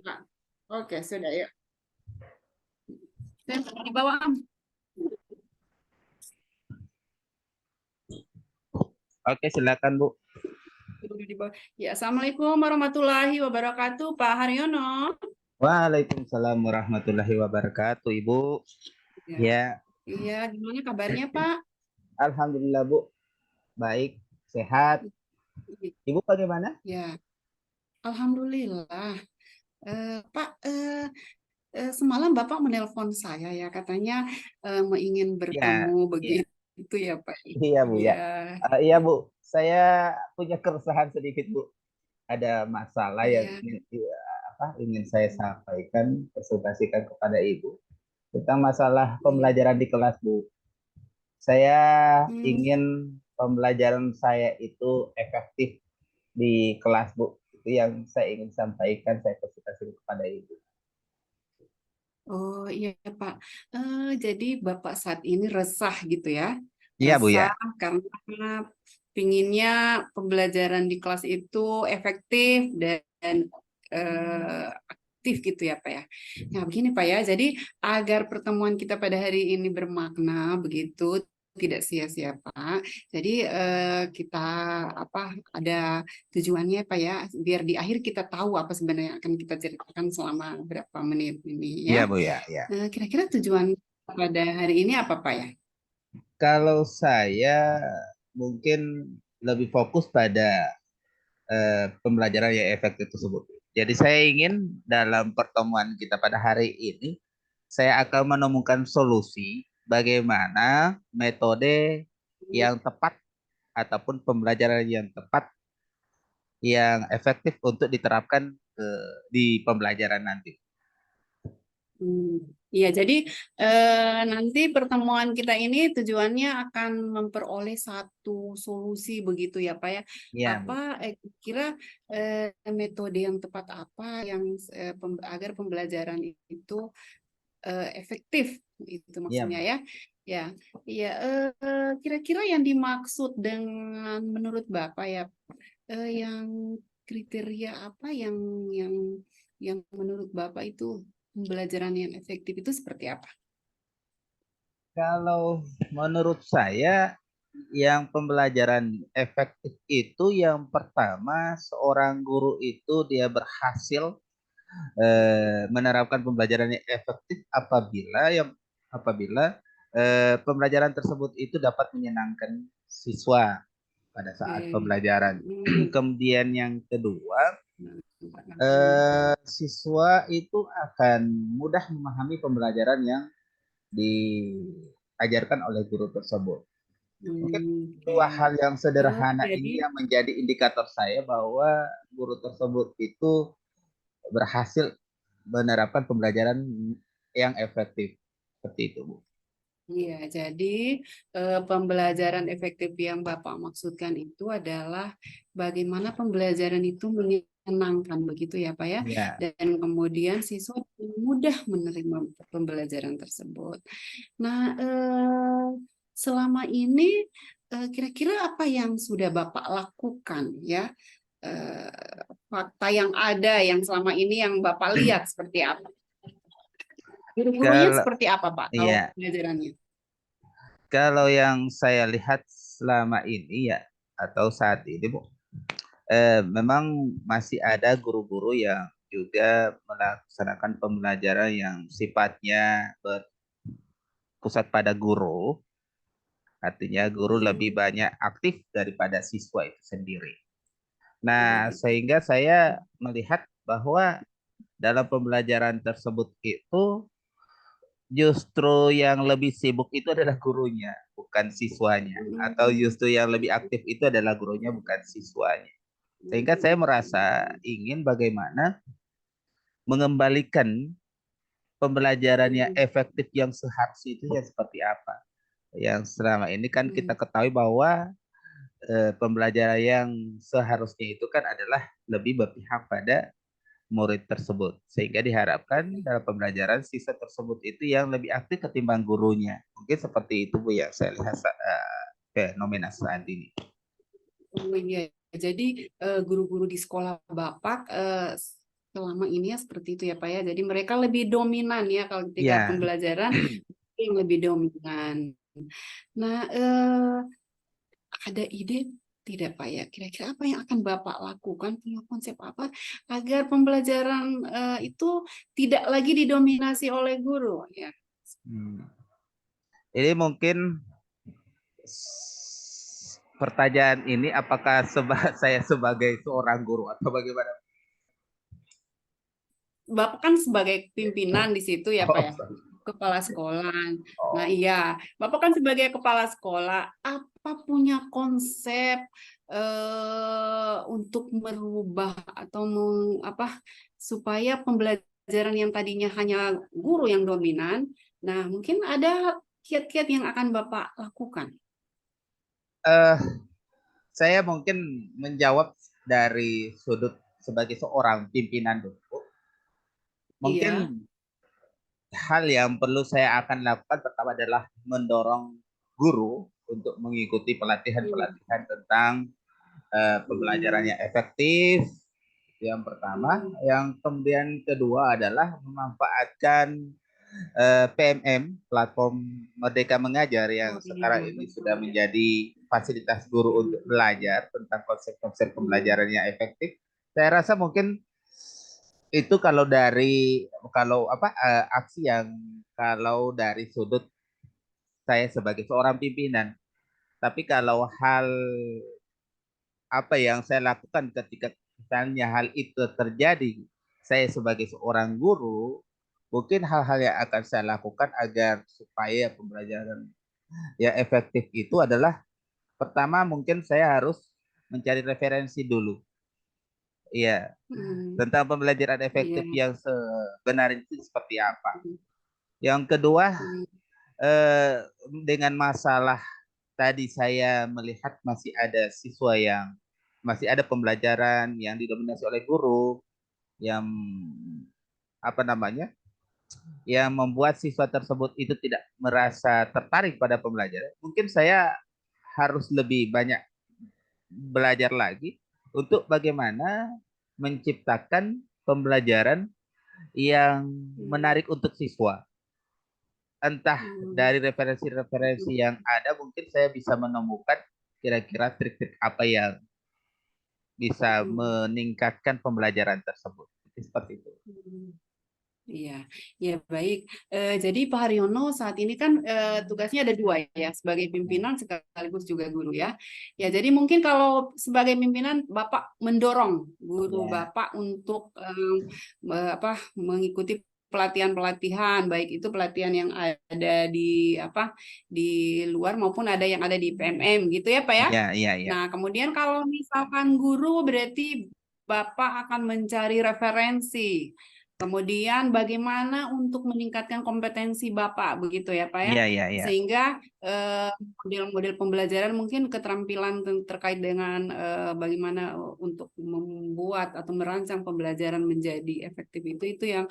Pak. Oke, sudah ya. Dan di bawah Oke, silakan Bu. di bawah. Ya, Assalamualaikum warahmatullahi wabarakatuh, Pak Haryono. Waalaikumsalam warahmatullahi wabarakatuh, Ibu. Ya, Ya, iya, gimana kabarnya, Pak? Alhamdulillah Bu. Baik, sehat. Ibu bagaimana? Ya, Alhamdulillah. Pak, semalam Bapak menelpon saya ya, katanya ingin bertemu Ya, ya. begitu ya, Pak. Iya Bu Iya, ya. Iya Bu, saya punya keresahan sedikit Bu. Ada masalah yang iya. ingin saya sampaikan, presentasikan kepada Ibu tentang masalah Iya. pembelajaran di kelas Bu. Saya Hmm. ingin pembelajaran saya itu efektif di kelas Bu. Itu yang saya ingin sampaikan, saya presentasikan kepada Ibu. Oh iya Pak. Jadi Bapak saat ini resah gitu ya, Iya Bu ya. resah karena pinginnya pembelajaran di kelas itu efektif dan aktif gitu ya Pak ya. Nah begini Pak ya, jadi agar pertemuan kita pada hari ini bermakna begitu, tidak sia-sia Pak. Jadi kita apa ada tujuannya Pak ya, biar di akhir kita tahu apa sebenarnya yang akan kita ceritakan selama berapa menit ini ya. Iya Bu ya, ya. Kira-kira tujuan pada hari ini apa Pak ya? Kalau saya mungkin lebih fokus pada pembelajaran yang efektif tersebut. Jadi saya ingin dalam pertemuan kita pada hari ini, saya akan menemukan solusi bagaimana metode yang tepat ataupun pembelajaran yang tepat yang efektif untuk diterapkan di pembelajaran nanti. Hmm, Iya, jadi nanti pertemuan kita ini tujuannya akan memperoleh satu solusi begitu ya Pak ya. Iya Apa Bu. kira metode yang tepat apa yang agar pembelajaran itu efektif itu Iya maksudnya Bu. ya. Ya, iya. Kira-kira yang dimaksud dengan menurut Bapak ya, yang kriteria apa yang yang menurut Bapak itu pembelajaran yang efektif itu seperti apa? Kalau menurut saya yang pembelajaran efektif itu yang pertama seorang guru itu dia berhasil menerapkan pembelajaran yang efektif apabila pembelajaran tersebut itu dapat menyenangkan siswa pada saat Eh, pembelajaran. hmm, Kemudian yang kedua, hmm, siswa itu akan mudah memahami pembelajaran yang diajarkan oleh guru tersebut. Mungkin dua oke. hal yang sederhana ini Jadi yang menjadi indikator saya bahwa guru tersebut itu berhasil menerapkan pembelajaran yang efektif. Seperti itu, Bu. iya, jadi pembelajaran efektif yang Bapak maksudkan itu adalah bagaimana pembelajaran itu menyenangkan begitu ya Pak ya, Ya, dan kemudian siswa mudah menerima pembelajaran tersebut. Nah, selama ini kira-kira apa yang sudah Bapak lakukan ya? Eh, Fakta yang ada yang selama ini yang Bapak lihat seperti apa? Guru-gurunya kalau seperti apa Pak kalau ya, pembelajarannya? kalau yang saya lihat selama ini ya atau saat ini, Bu, memang masih ada guru-guru yang juga melaksanakan pembelajaran yang sifatnya berpusat pada guru, artinya guru lebih Hmm. banyak aktif daripada siswa itu sendiri. Nah, sehingga saya melihat bahwa dalam pembelajaran tersebut itu justru yang lebih sibuk itu adalah gurunya, bukan siswanya. Atau justru yang lebih aktif itu adalah gurunya, bukan siswanya. Sehingga saya merasa ingin bagaimana mengembalikan pembelajaran yang efektif yang seharusnya itu yang seperti apa. Yang selama ini kan kita ketahui bahwa pembelajaran yang seharusnya itu kan adalah lebih berpihak pada murid tersebut. Sehingga diharapkan dalam pembelajaran siswa tersebut itu yang lebih aktif ketimbang gurunya. Mungkin seperti itu Bu yang saya lihat fenomena saat ini. Oh iya, jadi guru-guru di sekolah Bapak selama ini ya seperti itu ya Pak ya. Jadi mereka lebih dominan ya kalau ketika Ya, pembelajaran yang lebih dominan. Nah, ada ide tidak Pak ya? Kira-kira apa yang akan Bapak lakukan, punya konsep apa agar pembelajaran itu tidak lagi didominasi oleh guru ya? hmm, ini mungkin pertanyaan ini apakah saya sebagai seorang guru atau bagaimana? Bapak kan sebagai pimpinan di situ ya Pak Oh, ya, kepala sekolah. Nah oh. iya, Bapak kan sebagai kepala sekolah, apa punya konsep untuk merubah atau apa supaya pembelajaran yang tadinya hanya guru yang dominan, nah mungkin ada kiat-kiat yang akan Bapak lakukan. Eh, saya mungkin menjawab dari sudut sebagai seorang pimpinan dulu. Iya. Mungkin hal yang perlu saya akan lakukan pertama adalah mendorong guru untuk mengikuti Hmm. pelatihan-pelatihan tentang pembelajaran yang efektif. Yang pertama, Hmm. yang kemudian kedua adalah memanfaatkan PMM, platform Merdeka Mengajar yang Oh iya, sekarang ini betul sudah ya. menjadi fasilitas guru untuk Hmm. belajar tentang konsep-konsep Hmm. pembelajaran yang efektif. Saya rasa mungkin itu kalau apa aksi yang kalau dari sudut saya sebagai seorang pimpinan. Tapi kalau hal apa yang saya lakukan ketika misalnya hal itu terjadi, saya sebagai seorang guru, mungkin hal-hal yang akan saya lakukan agar supaya pembelajaran yang efektif itu adalah pertama mungkin saya harus mencari referensi dulu. Iya, Hmm. tentang pembelajaran Iya. efektif yang sebenarnya itu seperti apa. Hmm. Yang kedua, Hmm. dengan masalah tadi saya melihat masih ada siswa yang masih ada pembelajaran yang didominasi oleh guru yang apa namanya yang membuat siswa tersebut itu tidak merasa tertarik pada pembelajaran. Mungkin saya harus lebih banyak belajar lagi untuk bagaimana menciptakan pembelajaran yang Hmm. menarik untuk siswa. Entah Hmm. dari referensi-referensi yang ada, mungkin saya bisa menemukan kira-kira trik-trik apa yang bisa Hmm. meningkatkan pembelajaran tersebut. Seperti itu. Hmm. Iya, ya baik. Jadi Pak Haryono saat ini kan tugasnya ada dua ya, sebagai pimpinan sekaligus juga guru ya. Ya, jadi mungkin kalau sebagai pimpinan Bapak mendorong guru Ya, Bapak untuk apa mengikuti pelatihan-pelatihan, baik itu pelatihan yang ada di apa di luar maupun ada yang ada di PMM gitu ya Pak ya. ya, ya, ya. Nah, kemudian kalau misalkan guru berarti Bapak akan mencari referensi. Kemudian bagaimana untuk meningkatkan kompetensi Bapak begitu ya Pak ya. Ya, ya, ya. Sehingga model-model pembelajaran mungkin keterampilan terkait dengan bagaimana untuk membuat atau merancang pembelajaran menjadi efektif itu yang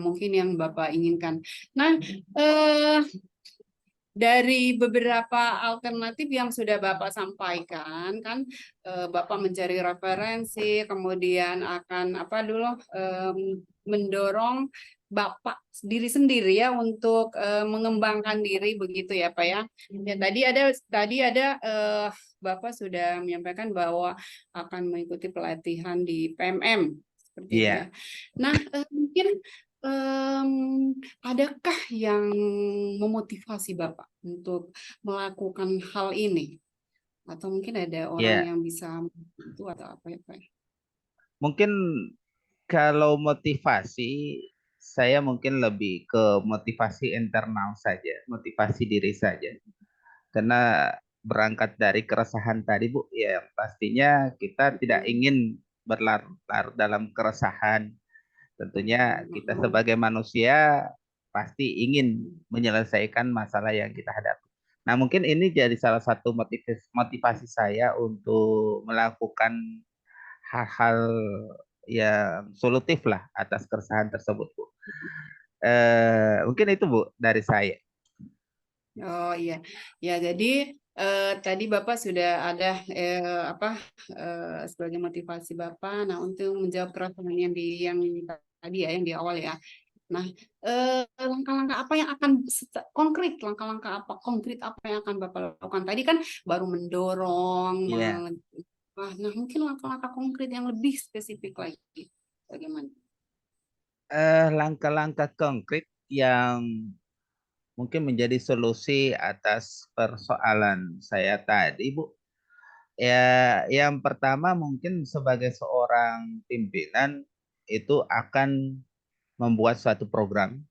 mungkin yang Bapak inginkan. Nah, eh, dari beberapa alternatif yang sudah Bapak sampaikan, kan Bapak mencari referensi, kemudian akan apa dulu mendorong Bapak diri sendiri ya untuk mengembangkan diri begitu ya Pak ya. Ya tadi ada Bapak sudah menyampaikan bahwa akan mengikuti pelatihan di PMM seperti itu ya. Iya. Nah, mungkin em, adakah yang memotivasi Bapak untuk melakukan hal ini? Atau mungkin ada orang Ya, yang bisa itu atau apa ya Pak? mungkin kalau motivasi, saya mungkin lebih ke motivasi internal saja, motivasi diri saja. Karena berangkat dari keresahan tadi, Bu, ya pastinya kita tidak Mm, ingin berlarut-larut dalam keresahan. Tentunya mm, kita mm, sebagai manusia pasti ingin mm, menyelesaikan masalah yang kita hadapi. Nah, mungkin ini jadi salah satu motivasi saya untuk melakukan hal-hal yang solutif lah atas keresahan tersebut, Bu. Mungkin itu Bu dari saya. Oh iya, ya jadi Tadi Bapak sudah ada sebagai motivasi Bapak. Nah, untuk menjawab keresahan yang tadi ya, yang di awal ya. Nah, langkah-langkah apa yang akan konkret, langkah-langkah apa konkret apa yang akan Bapak lakukan? Tadi kan baru mendorong, Ya, nah mungkin langkah-langkah konkret yang lebih spesifik lagi. Bagaimana? langkah-langkah konkret yang mungkin menjadi solusi atas persoalan saya tadi, Bu. Ya, yang pertama mungkin sebagai seorang pimpinan itu akan membuat suatu program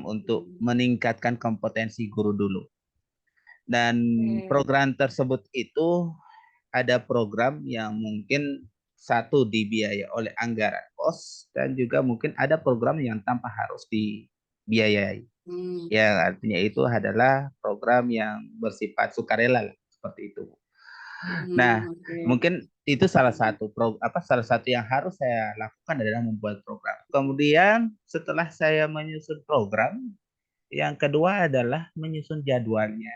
untuk Hmm, meningkatkan kompetensi guru dulu. Dan oke. program tersebut itu ada program yang mungkin satu dibiayai oleh anggaran pos dan juga mungkin ada program yang tanpa harus dibiayai. Hmm, Ya, artinya itu adalah program yang bersifat sukarela lah, seperti itu. Nah, oke. mungkin itu salah satu yang harus saya lakukan adalah membuat program. Kemudian setelah saya menyusun program, yang kedua adalah menyusun jadwalnya.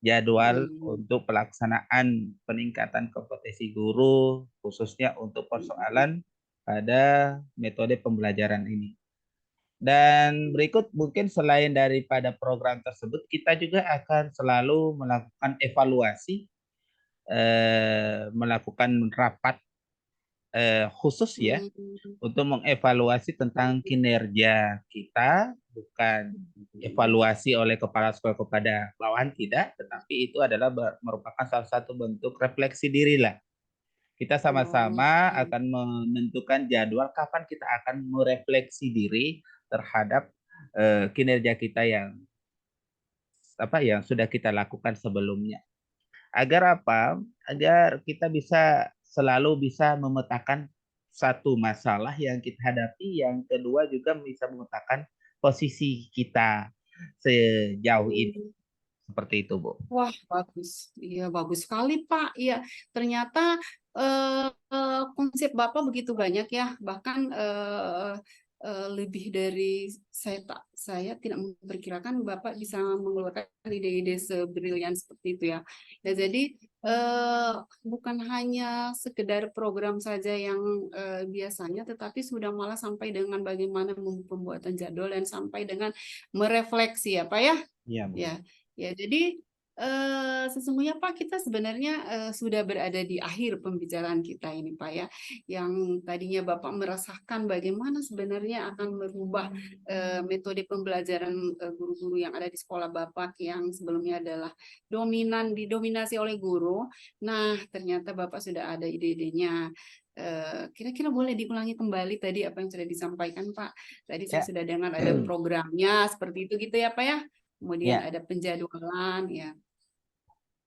Jadwal Hmm, untuk pelaksanaan peningkatan kompetensi guru, khususnya untuk persoalan pada metode pembelajaran ini. Dan berikut mungkin selain daripada program tersebut, kita juga akan selalu melakukan evaluasi, melakukan rapat khusus ya hmm. untuk mengevaluasi tentang kinerja kita, bukan evaluasi oleh kepala sekolah kepada bawahan tidak, tetapi itu adalah merupakan salah satu bentuk refleksi diri lah. Kita Oh, sama-sama oke. akan menentukan jadwal kapan kita akan merefleksi diri terhadap kinerja kita yang sudah kita lakukan sebelumnya. Agar apa? Agar kita bisa selalu bisa memetakan satu masalah yang kita hadapi, yang kedua juga bisa memetakan posisi kita sejauh ini. Hmm. Seperti itu, Bu. Wah, bagus. Iya, bagus sekali, Pak. Iya, ternyata konsep Bapak begitu banyak ya. Bahkan lebih dari saya tidak memperkirakan Bapak bisa mengeluarkan ide-ide sebrilian seperti itu ya. Ya, jadi eh, bukan hanya sekedar program saja yang biasanya, tetapi sudah malah sampai dengan bagaimana pembuatan jadwal dan sampai dengan merefleksi ya, Pak ya. Iya, Bu. Ya, ya. Jadi sesungguhnya Pak kita sebenarnya sudah berada di akhir pembicaraan kita ini Pak ya, yang tadinya Bapak merasakan bagaimana sebenarnya akan merubah metode pembelajaran guru-guru yang ada di sekolah Bapak yang sebelumnya adalah didominasi oleh guru. Nah, ternyata Bapak sudah ada ide-idenya. Kira-kira boleh diulangi kembali tadi apa yang sudah disampaikan Pak. Tadi saya Ya, sudah dengar ada programnya seperti itu gitu ya Pak ya. Kemudian ya. ada penjadwalan ya.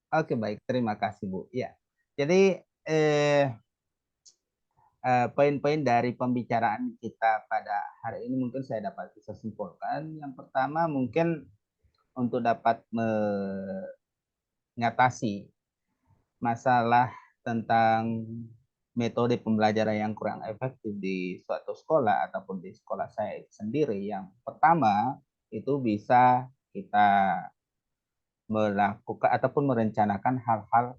Oke, baik. Terima kasih, Bu. Ya. Jadi eh, poin-poin dari pembicaraan kita pada hari ini mungkin saya dapat bisa simpulkan. Yang pertama mungkin untuk dapat mengatasi masalah tentang metode pembelajaran yang kurang efektif di suatu sekolah ataupun di sekolah saya sendiri. Yang pertama itu bisa kita melakukan ataupun merencanakan hal-hal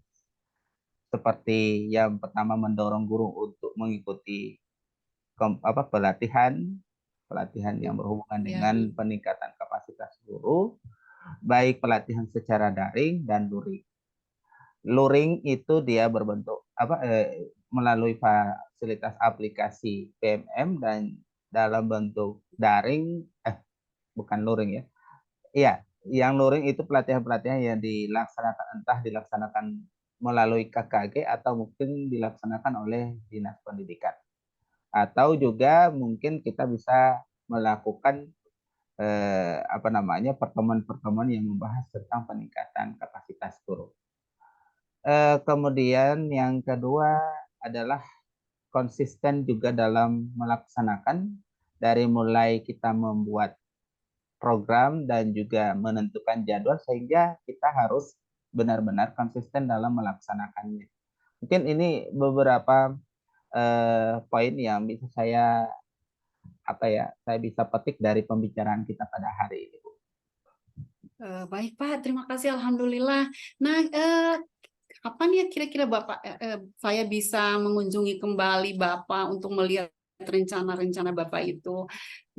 seperti yang pertama mendorong guru untuk mengikuti pelatihan pelatihan yang berhubungan Ya. dengan peningkatan kapasitas guru, baik pelatihan secara daring dan luring. Luring itu dia berbentuk melalui fasilitas aplikasi PMM, dan dalam bentuk daring bukan luring ya. Iya, yang luring itu pelatihan-pelatihan yang dilaksanakan entah dilaksanakan melalui KKG atau mungkin dilaksanakan oleh Dinas Pendidikan. Atau juga mungkin kita bisa melakukan pertemuan-pertemuan yang membahas tentang peningkatan kapasitas guru. Kemudian yang kedua adalah konsisten juga dalam melaksanakan, dari mulai kita membuat program dan juga menentukan jadwal sehingga kita harus benar-benar konsisten dalam melaksanakannya. Mungkin ini beberapa poin yang bisa saya bisa petik dari pembicaraan kita pada hari ini, Bu. Baik Pak, terima kasih Alhamdulillah. Nah, kapan ya kira-kira Bapak saya bisa mengunjungi kembali Bapak untuk melihat rencana-rencana Bapak itu?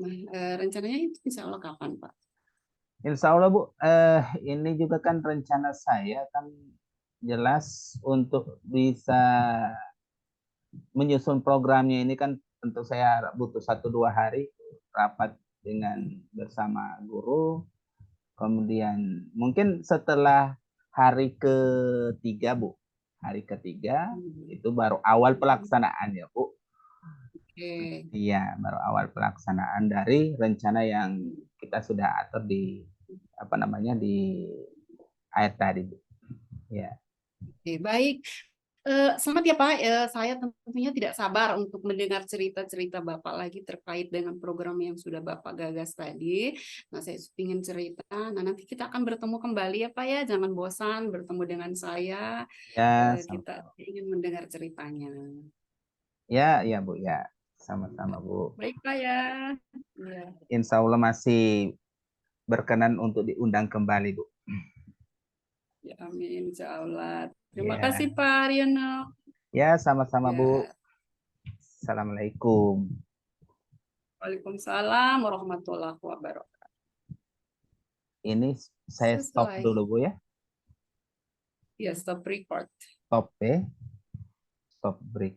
Nah, rencananya itu insya Allah kapan Pak? Insya Allah Bu, ini juga kan rencana saya kan jelas untuk bisa menyusun programnya ini kan tentu saya butuh 1-2 hari rapat dengan bersama guru. Kemudian mungkin setelah hari ketiga Bu, hari ketiga Hmm. itu baru awal pelaksanaan ya Bu. Oke. Iya, baru awal pelaksanaan dari rencana yang kita sudah atur di apa namanya di akhir tadi Bu. Ya. Oke, baik. Selamat ya Pak. Saya tentunya tidak sabar untuk mendengar cerita-cerita Bapak lagi terkait dengan program yang sudah Bapak gagas tadi. Nah, saya ingin cerita. Nah, nanti kita akan bertemu kembali ya Pak ya. Jangan bosan bertemu dengan saya. Ya, Kita sama-sama. ingin mendengar ceritanya. Ya, ya Bu, ya. Sama-sama Bu. Baik Pak ya. Ya, Insya Allah masih berkenan untuk diundang kembali Bu. ya amin. Insya Allah. Terima kasih Ya, Pak Aryono. ya sama-sama Bu. Ya, Assalamualaikum. Waalaikumsalam warahmatullahi wabarakatuh. Ini saya stop Sesuai. dulu Bu ya. Ya, stop record. Stop ya. Stop break.